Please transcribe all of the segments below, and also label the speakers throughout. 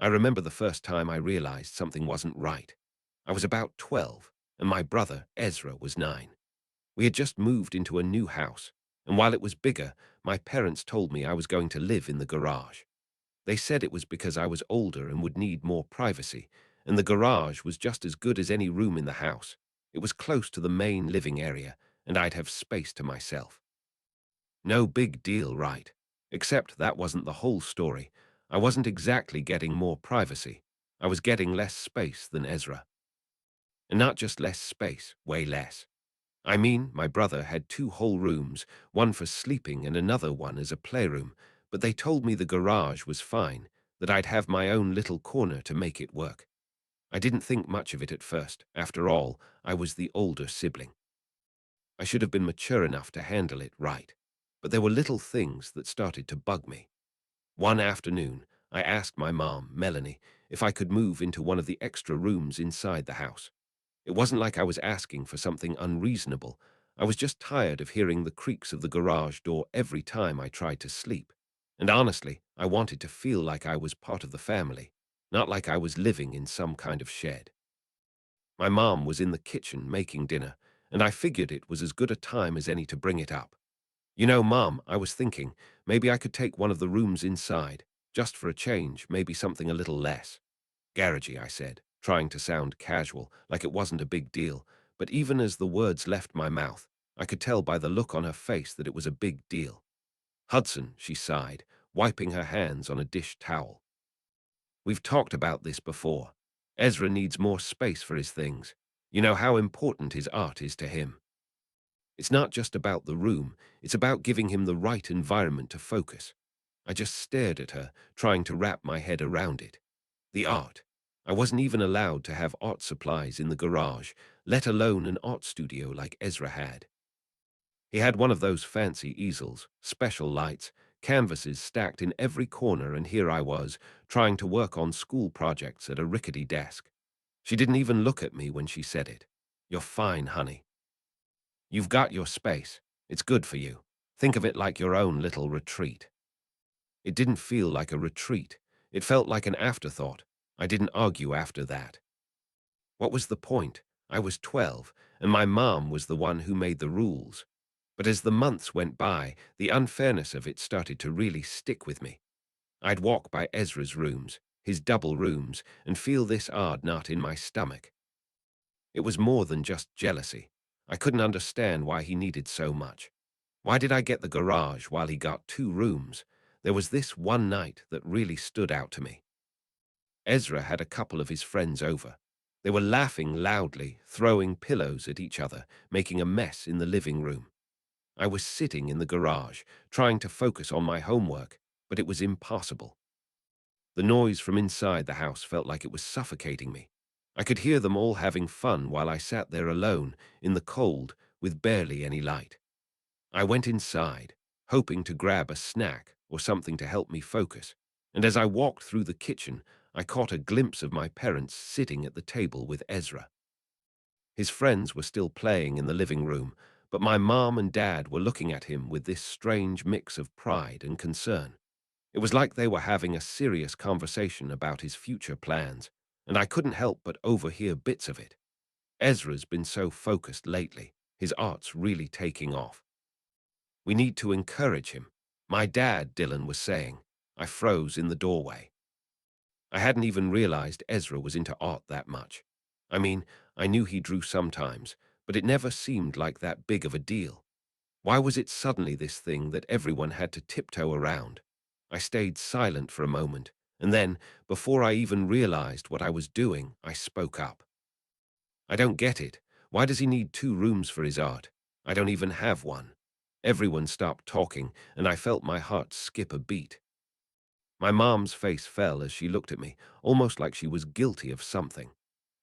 Speaker 1: I remember the first time I realized something wasn't right. I was about 12, and my brother, Ezra, was 9. We had just moved into a new house, and while it was bigger, my parents told me I was going to live in the garage. They said it was because I was older and would need more privacy, and the garage was just as good as any room in the house. It was close to the main living area, and I'd have space to myself. No big deal, right? Except that wasn't the whole story. I wasn't exactly getting more privacy. I was getting less space than Ezra. And not just less space, way less. I mean, my brother had 2 whole rooms, one for sleeping and another one as a playroom, but they told me the garage was fine, that I'd have my own little corner to make it work. I didn't think much of it at first. After all, I was the older sibling. I should have been mature enough to handle it right. But there were little things that started to bug me. One afternoon, I asked my mom, Melanie, if I could move into one of the extra rooms inside the house. It wasn't like I was asking for something unreasonable. I was just tired of hearing the creaks of the garage door every time I tried to sleep. And honestly, I wanted to feel like I was part of the family, not like I was living in some kind of shed. My mom was in the kitchen making dinner, and I figured it was as good a time as any to bring it up. You know, Mom, I was thinking, maybe I could take one of the rooms inside, just for a change, maybe something a little less garagey, I said, trying to sound casual, like it wasn't a big deal, but even as the words left my mouth, I could tell by the look on her face that it was a big deal. Hudson, she sighed, wiping her hands on a dish towel. We've talked about this before. Ezra needs more space for his things. You know how important his art is to him. It's not just about the room, it's about giving him the right environment to focus. I just stared at her, trying to wrap my head around it. The art. I wasn't even allowed to have art supplies in the garage, let alone an art studio like Ezra had. He had one of those fancy easels, special lights, canvases stacked in every corner, and here I was, trying to work on school projects at a rickety desk. She didn't even look at me when she said it. "You're fine, honey. You've got your space. It's good for you. Think of it like your own little retreat." It didn't feel like a retreat. It felt like an afterthought. I didn't argue after that. What was the point? I was 12, and my mom was the one who made the rules. But as the months went by, the unfairness of it started to really stick with me. I'd walk by Ezra's rooms, his double rooms, and feel this odd knot in my stomach. It was more than just jealousy. I couldn't understand why he needed so much. Why did I get the garage while he got 2 rooms? There was this one night that really stood out to me. Ezra had a couple of his friends over. They were laughing loudly, throwing pillows at each other, making a mess in the living room. I was sitting in the garage, trying to focus on my homework, but it was impossible. The noise from inside the house felt like it was suffocating me. I could hear them all having fun while I sat there alone, in the cold, with barely any light. I went inside, hoping to grab a snack or something to help me focus, and as I walked through the kitchen, I caught a glimpse of my parents sitting at the table with Ezra. His friends were still playing in the living room, but my mom and dad were looking at him with this strange mix of pride and concern. It was like they were having a serious conversation about his future plans, and I couldn't help but overhear bits of it. Ezra's been so focused lately, his art's really taking off. "We need to encourage him," my dad, Dylan, was saying. I froze in the doorway. I hadn't even realized Ezra was into art that much. I mean, I knew he drew sometimes, but it never seemed like that big of a deal. Why was it suddenly this thing that everyone had to tiptoe around? I stayed silent for a moment, and then, before I even realized what I was doing, I spoke up. "I don't get it. Why does he need 2 rooms for his art? I don't even have one." Everyone stopped talking, and I felt my heart skip a beat. My mom's face fell as she looked at me, almost like she was guilty of something.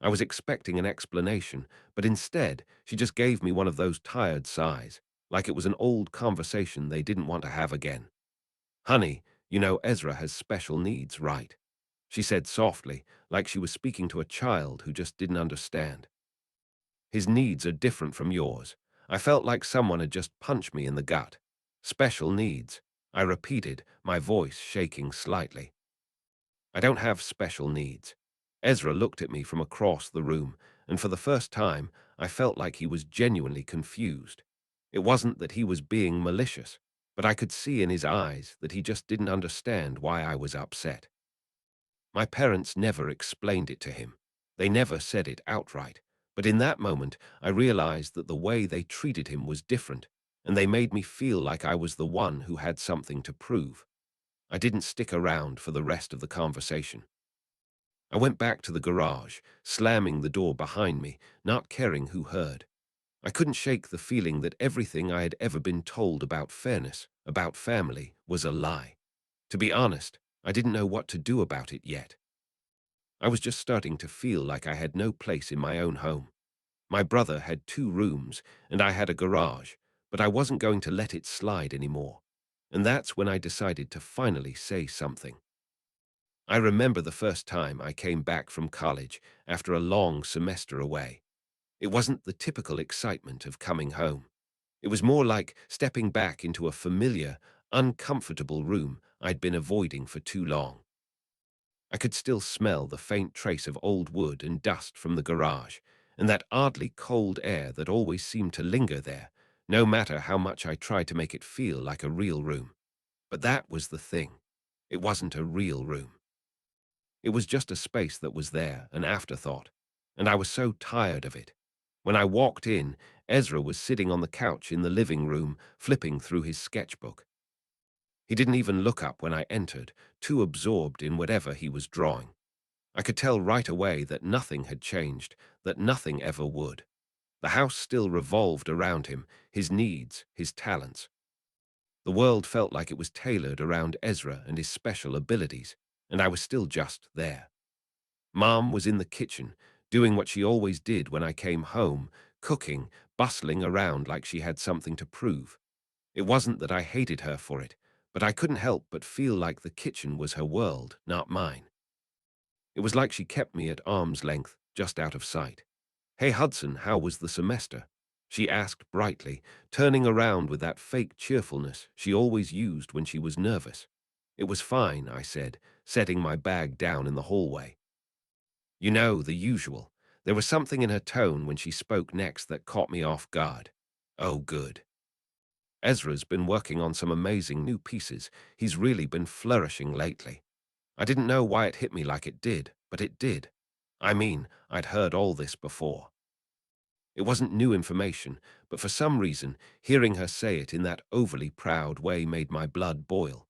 Speaker 1: I was expecting an explanation, but instead, she just gave me one of those tired sighs, like it was an old conversation they didn't want to have again. "Honey, you know Ezra has special needs, right?" she said softly, like she was speaking to a child who just didn't understand. "His needs are different from yours." I felt like someone had just punched me in the gut. "Special needs," I repeated, my voice shaking slightly. I don't have special needs. Ezra looked at me from across the room, and for the first time, I felt like he was genuinely confused. It wasn't that he was being malicious, but I could see in his eyes that he just didn't understand why I was upset. My parents never explained it to him. They never said it outright. But in that moment, I realized that the way they treated him was different, and they made me feel like I was the one who had something to prove. I didn't stick around for the rest of the conversation. I went back to the garage, slamming the door behind me, not caring who heard. I couldn't shake the feeling that everything I had ever been told about fairness, about family, was a lie. To be honest, I didn't know what to do about it yet. I was just starting to feel like I had no place in my own home. My brother had 2 rooms, and I had a garage, but I wasn't going to let it slide anymore. And that's when I decided to finally say something. I remember the first time I came back from college after a long semester away. It wasn't the typical excitement of coming home. It was more like stepping back into a familiar, uncomfortable room I'd been avoiding for too long. I could still smell the faint trace of old wood and dust from the garage, and that oddly cold air that always seemed to linger there, no matter how much I tried to make it feel like a real room. But that was the thing. It wasn't a real room. It was just a space that was there, an afterthought, and I was so tired of it. When I walked in, Ezra was sitting on the couch in the living room, flipping through his sketchbook. He didn't even look up when I entered, too absorbed in whatever he was drawing. I could tell right away that nothing had changed, that nothing ever would. The house still revolved around him, his needs, his talents. The world felt like it was tailored around Ezra and his special abilities, and I was still just there. Mom was in the kitchen, doing what she always did when I came home, cooking, bustling around like she had something to prove. It wasn't that I hated her for it, but I couldn't help but feel like the kitchen was her world, not mine. It was like she kept me at arm's length, just out of sight. "Hey Hudson, how was the semester?" she asked brightly, turning around with that fake cheerfulness she always used when she was nervous. "It was fine," I said, setting my bag down in the hallway. You know, the usual. There was something in her tone when she spoke next that caught me off guard. "Oh, good. Ezra's been working on some amazing new pieces. He's really been flourishing lately." I didn't know why it hit me like it did, but it did. I mean, I'd heard all this before. It wasn't new information, but for some reason, hearing her say it in that overly proud way made my blood boil.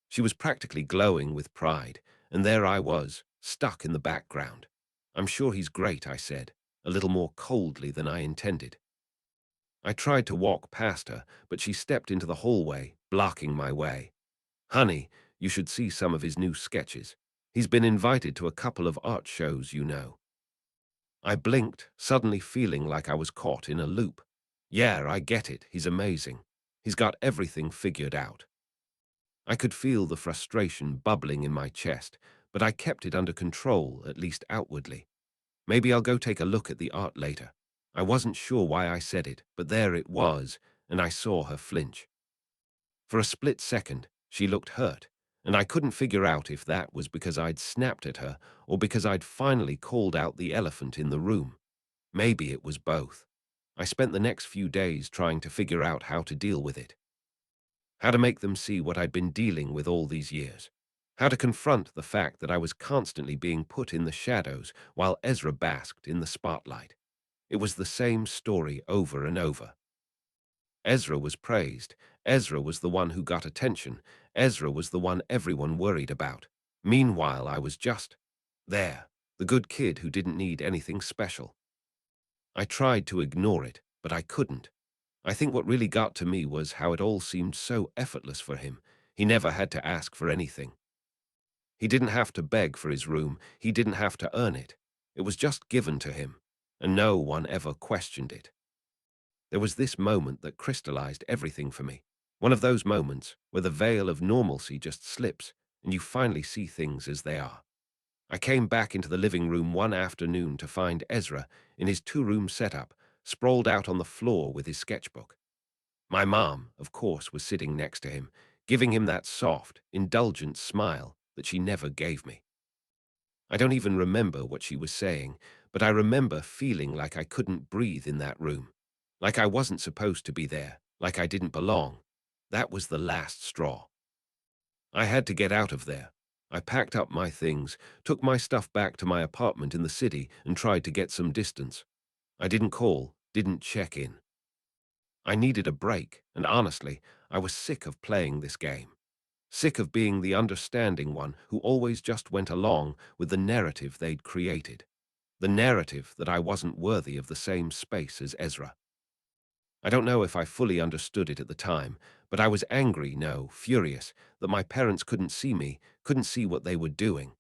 Speaker 1: She was practically glowing with pride, and there I was, stuck in the background. "I'm sure he's great," I said, a little more coldly than I intended. I tried to walk past her, but she stepped into the hallway, blocking my way. "Honey, you should see some of his new sketches. He's been invited to a couple of art shows, you know." I blinked, suddenly feeling like I was caught in a loop. "Yeah, I get it. He's amazing. He's got everything figured out." I could feel the frustration bubbling in my chest, but I kept it under control, at least outwardly. "Maybe I'll go take a look at the art later." I wasn't sure why I said it, but there it was, and I saw her flinch. For a split second, she looked hurt, and I couldn't figure out if that was because I'd snapped at her or because I'd finally called out the elephant in the room. Maybe it was both. I spent the next few days trying to figure out how to deal with it, how to make them see what I'd been dealing with all these years, how to confront the fact that I was constantly being put in the shadows while Ezra basked in the spotlight. It was the same story over and over. Ezra was praised. Ezra was the one who got attention. Ezra was the one everyone worried about. Meanwhile, I was just there, the good kid who didn't need anything special. I tried to ignore it, but I couldn't. I think what really got to me was how it all seemed so effortless for him. He never had to ask for anything. He didn't have to beg for his room. He didn't have to earn it. It was just given to him, and no one ever questioned it. There was this moment that crystallized everything for me. One of those moments where the veil of normalcy just slips and you finally see things as they are. I came back into the living room one afternoon to find Ezra in his 2-room setup, sprawled out on the floor with his sketchbook. My mom, of course, was sitting next to him, giving him that soft, indulgent smile that she never gave me. I don't even remember what she was saying, but I remember feeling like I couldn't breathe in that room. Like I wasn't supposed to be there, like I didn't belong. That was the last straw. I had to get out of there. I packed up my things, took my stuff back to my apartment in the city, and tried to get some distance. I didn't call, didn't check in. I needed a break, and honestly, I was sick of playing this game. Sick of being the understanding one who always just went along with the narrative they'd created. The narrative that I wasn't worthy of the same space as Ezra. I don't know if I fully understood it at the time, but I was angry, no, furious, that my parents couldn't see me, couldn't see what they were doing.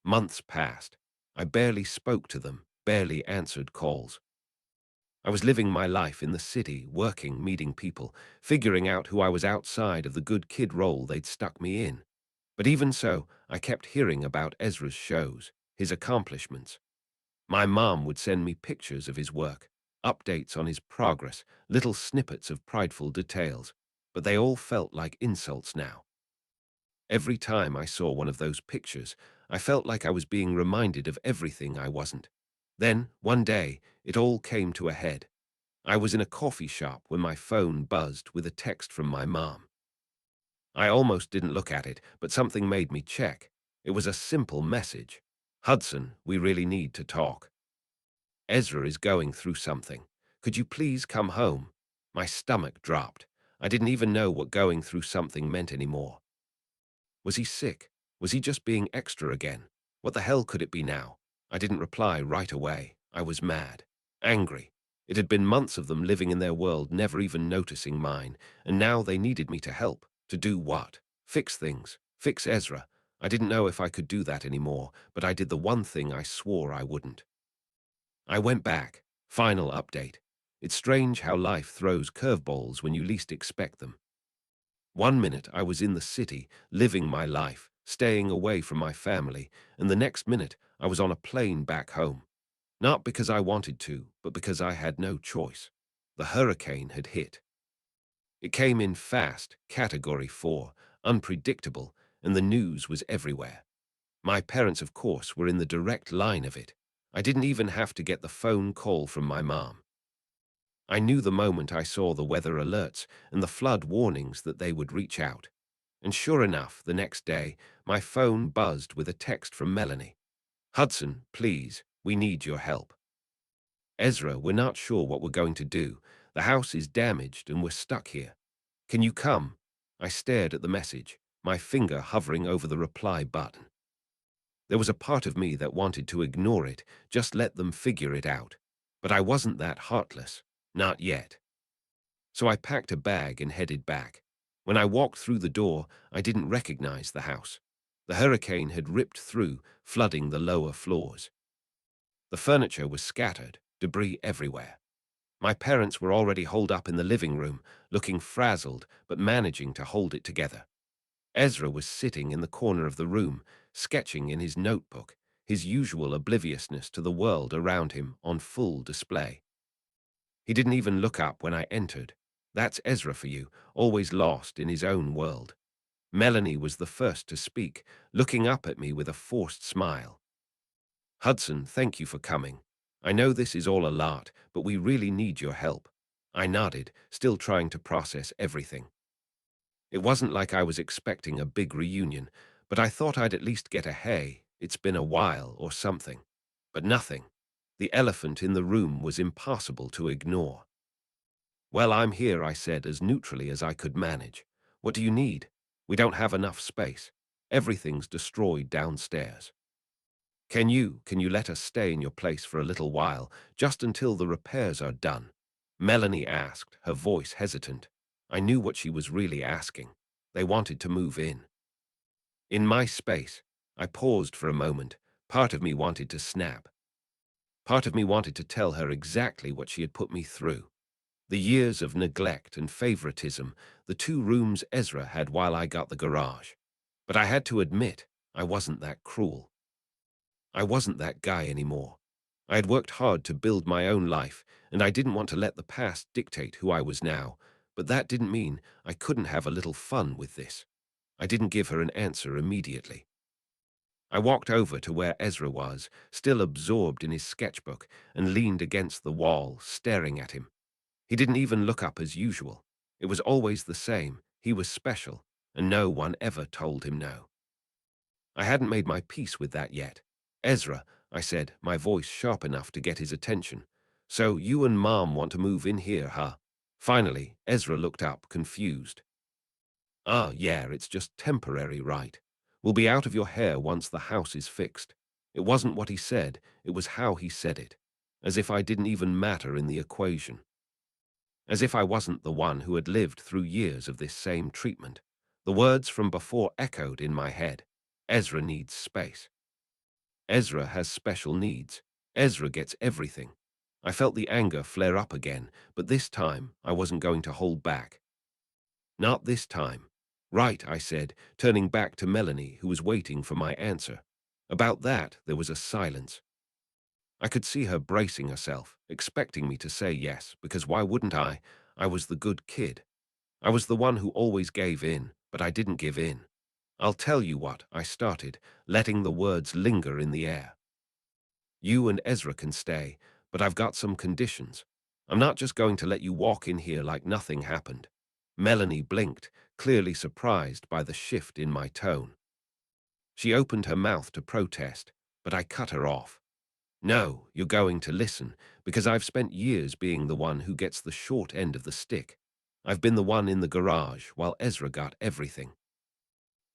Speaker 1: Months passed. I barely spoke to them, barely answered calls. I was living my life in the city, working, meeting people, figuring out who I was outside of the good kid role they'd stuck me in. But even so, I kept hearing about Ezra's shows, his accomplishments. My mom would send me pictures of his work, updates on his progress, little snippets of prideful details, but they all felt like insults now. Every time I saw one of those pictures, I felt like I was being reminded of everything I wasn't. Then, one day, it all came to a head. I was in a coffee shop when my phone buzzed with a text from my mom. I almost didn't look at it, but something made me check. It was a simple message. "Hudson, we really need to talk. Ezra is going through something. Could you please come home?" My stomach dropped. I didn't even know what going through something meant anymore. Was he sick? Was he just being extra again? What the hell could it be now? I didn't reply right away. I was mad. Angry. It had been months of them living in their world, never even noticing mine, and now they needed me to help. To do what? Fix things. Fix Ezra. I didn't know if I could do that anymore, but I did the one thing I swore I wouldn't. I went back. Final update. It's strange how life throws curveballs when you least expect them. One minute I was in the city, living my life, staying away from my family, and the next minute I was on a plane back home. Not because I wanted to, but because I had no choice. The hurricane had hit. It came in fast, Category 4, unpredictable, and the news was everywhere. My parents, of course, were in the direct line of it. I didn't even have to get the phone call from my mom. I knew the moment I saw the weather alerts and the flood warnings that they would reach out. And sure enough, the next day, my phone buzzed with a text from Melanie. "Hudson, please, we need your help. Ezra, we're not sure what we're going to do. The house is damaged and we're stuck here. Can you come?" I stared at the message, my finger hovering over the reply button. There was a part of me that wanted to ignore it, just let them figure it out. But I wasn't that heartless. Not yet. So I packed a bag and headed back. When I walked through the door, I didn't recognize the house. The hurricane had ripped through, flooding the lower floors. The furniture was scattered, debris everywhere. My parents were already holed up in the living room, looking frazzled but managing to hold it together. Ezra was sitting in the corner of the room, sketching in his notebook, his usual obliviousness to the world around him on full display. He didn't even look up when I entered. That's Ezra for you, always lost in his own world. Melanie was the first to speak, looking up at me with a forced smile. "Hudson, thank you for coming. I know this is all a lot, but we really need your help." I nodded, still trying to process everything. It wasn't like I was expecting a big reunion, but I thought I'd at least get a "hey, it's been a while" or something. But nothing. The elephant in the room was impossible to ignore. "Well, I'm here," I said as neutrally as I could manage. "What do you need? We don't have enough space. Everything's destroyed downstairs. Can you let us stay in your place for a little while, just until the repairs are done?" Melanie asked, her voice hesitant. I knew what she was really asking. They wanted to move in. In my space, I paused for a moment. Part of me wanted to snap. Part of me wanted to tell her exactly what she had put me through. The years of neglect and favoritism, the 2 rooms Ezra had while I got the garage. But I had to admit, I wasn't that cruel. I wasn't that guy anymore. I had worked hard to build my own life, and I didn't want to let the past dictate who I was now, but that didn't mean I couldn't have a little fun with this. I didn't give her an answer immediately. I walked over to where Ezra was, still absorbed in his sketchbook, and leaned against the wall, staring at him. He didn't even look up as usual. It was always the same. He was special, and no one ever told him no. I hadn't made my peace with that yet. Ezra, I said, my voice sharp enough to get his attention. So you and Mom want to move in here, huh? Finally, Ezra looked up, confused. Ah, yeah, it's just temporary, right? We'll be out of your hair once the house is fixed. It wasn't what he said, it was how he said it. As if I didn't even matter in the equation. As if I wasn't the one who had lived through years of this same treatment. The words from before echoed in my head. Ezra needs space. Ezra has special needs. Ezra gets everything. I felt the anger flare up again, but this time I wasn't going to hold back. Not this time. Right, I said, turning back to Melanie, who was waiting for my answer. About that, there was a silence. I could see her bracing herself, expecting me to say yes, because why wouldn't I? I was the good kid. I was the one who always gave in, but I didn't give in. I'll tell you what, I started, letting the words linger in the air. You and Ezra can stay, but I've got some conditions. I'm not just going to let you walk in here like nothing happened. Melanie blinked, clearly surprised by the shift in my tone. She opened her mouth to protest, but I cut her off. No, you're going to listen, because I've spent years being the one who gets the short end of the stick. I've been the one in the garage while Ezra got everything.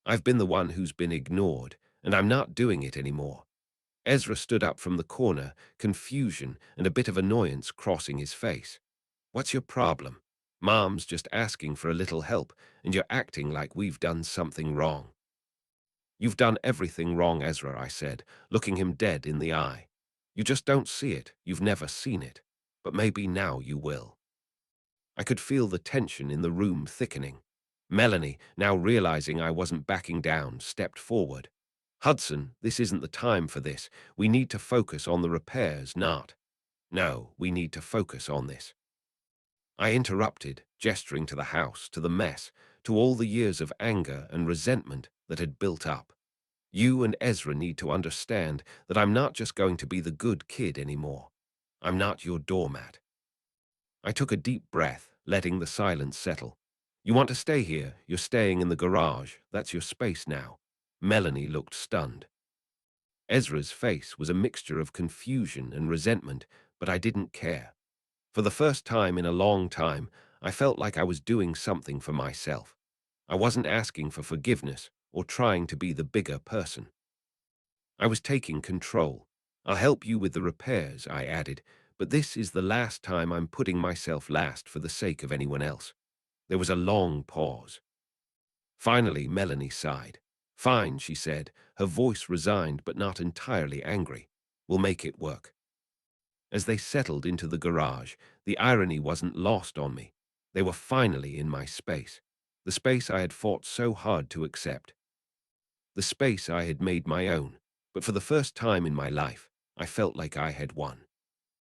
Speaker 1: I've been the one who's been ignored, and I'm not doing it anymore. Ezra stood up from the corner, confusion and a bit of annoyance crossing his face. What's your problem? Mom's just asking for a little help, and you're acting like we've done something wrong. You've done everything wrong, Ezra, I said, looking him dead in the eye. You just don't see it. You've never seen it. But maybe now you will. I could feel the tension in the room thickening. Melanie, now realizing I wasn't backing down, stepped forward. Hudson, this isn't the time for this. We need to focus on the repairs, not. No, we need to focus on this. I interrupted, gesturing to the house, to the mess, to all the years of anger and resentment that had built up. You and Ezra need to understand that I'm not just going to be the good kid anymore. I'm not your doormat. I took a deep breath, letting the silence settle. You want to stay here? You're staying in the garage. That's your space now. Melanie looked stunned. Ezra's face was a mixture of confusion and resentment, but I didn't care. For the first time in a long time, I felt like I was doing something for myself. I wasn't asking for forgiveness or trying to be the bigger person. I was taking control. I'll help you with the repairs, I added, but this is the last time I'm putting myself last for the sake of anyone else. There was a long pause. Finally, Melanie sighed. Fine, she said, her voice resigned but not entirely angry. We'll make it work. As they settled into the garage, the irony wasn't lost on me. They were finally in my space, the space I had fought so hard to accept, the space I had made my own. But for the first time in my life, I felt like I had won.